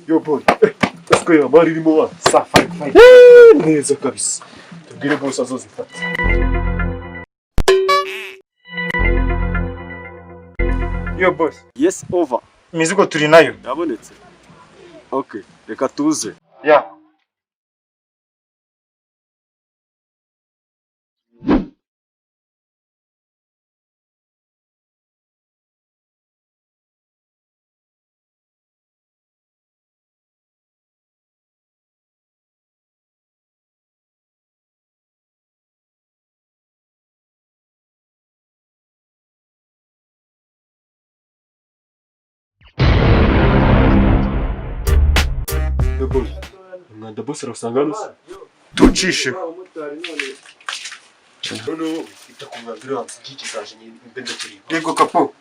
Yo boy, usikweye amari irimo wa safari neza kabisa. Tubwire boss azozifata. Yo boss. Yes, over. Imizigo turi nayo. Yabonetse. Okay, reka tuze. Yeah. Mwanda boss arasanga hano tucishe noneho ita ku ambulance cy'ikikaje n'ibende kiri yego kapo.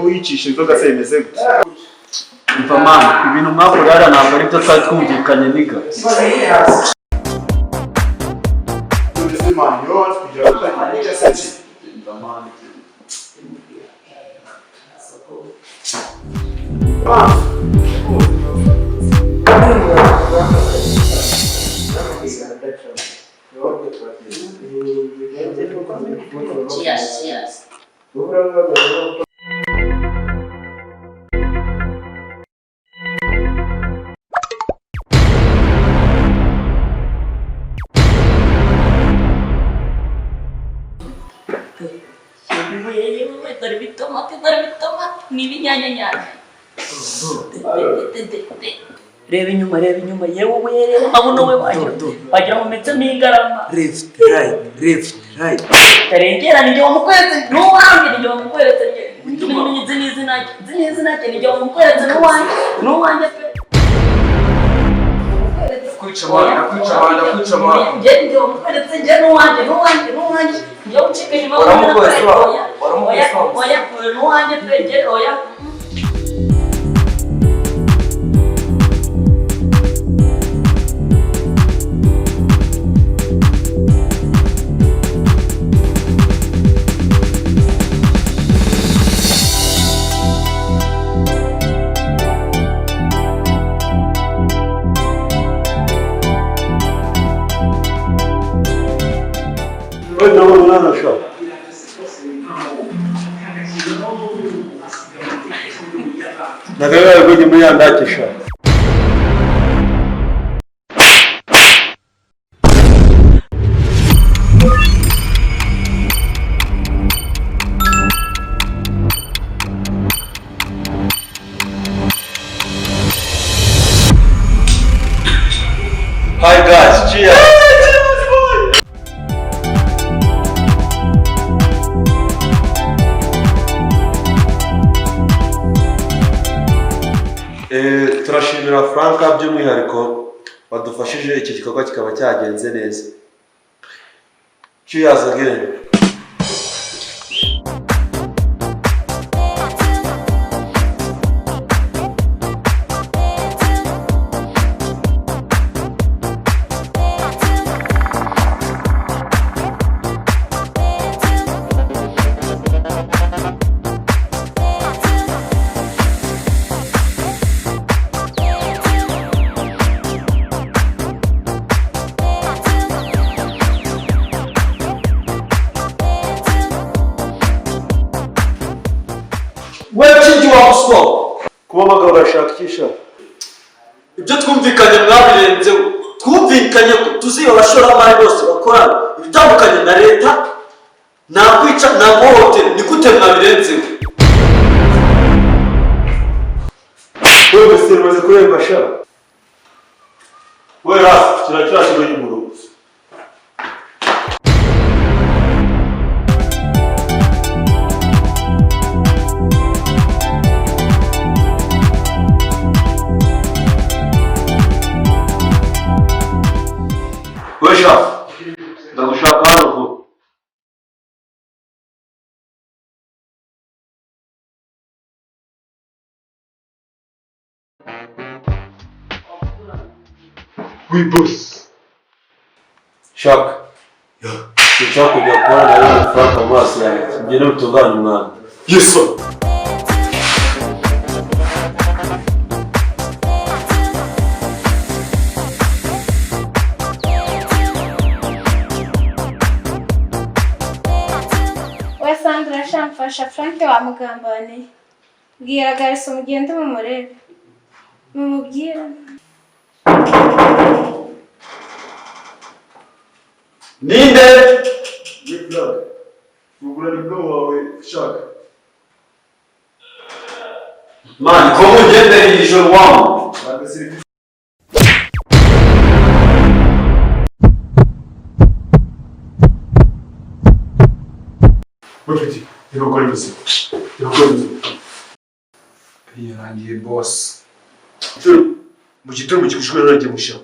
Wicisha inzoga se imeze gute? Umva mama, ibintu mwakorara ntabwo ari byo twari twumvikanye niga. Cheers. Reba inyuma yewe mabuno we wagira mu metse n'ingarama. Left right tarengera ni yo mukweze n'uwanjye ni yo mukweze n'izina ke ni yo mukweze n'uwanjye pe njye ndi umukweretse njye n'uwanjye njye ucika inyuma Waramukoze wa? oya n'uwanjye twegere oya. Wenda wabona sha. Nagaye goje muri yandake sha. Hi guys, cheers. Turashimira Frank by'umwihariko wadufashije iki gikorwa kikaba cyagenze neza. Cheers again. Webchingi wa muswa. Kuba abagabo bashakisha. Ibyo twumvikanye mwabirenzeho. Twumvikanye ko tuziba abashoramari bose bakora ibitandukanye na leta, nta kwica nta guhohotera. Ni gute mwabirenzeho? Wewe Mr. maze kuremba sha. Wewe rasi kiracyashyigo y'umurugo. Wesha. Ndagushaka hano vuba. Oui boss. Shaka. Nshaka kujya kubona nawe Frank amaso yanjye. Njye n'utunganya umwana. Yes sir. Sandra shamfasha Frank wamugambaniye. Bwira Garso mugende mumurebe. Mumubwira. Ninde? Yibla. Ugura nibwo wawe shaka. Man, ko mugende ijoro wangu. Agasiri. Bafiti, gukora imizi. Yarangiye boss. Mu gitondo kikushwe n'agiye musha.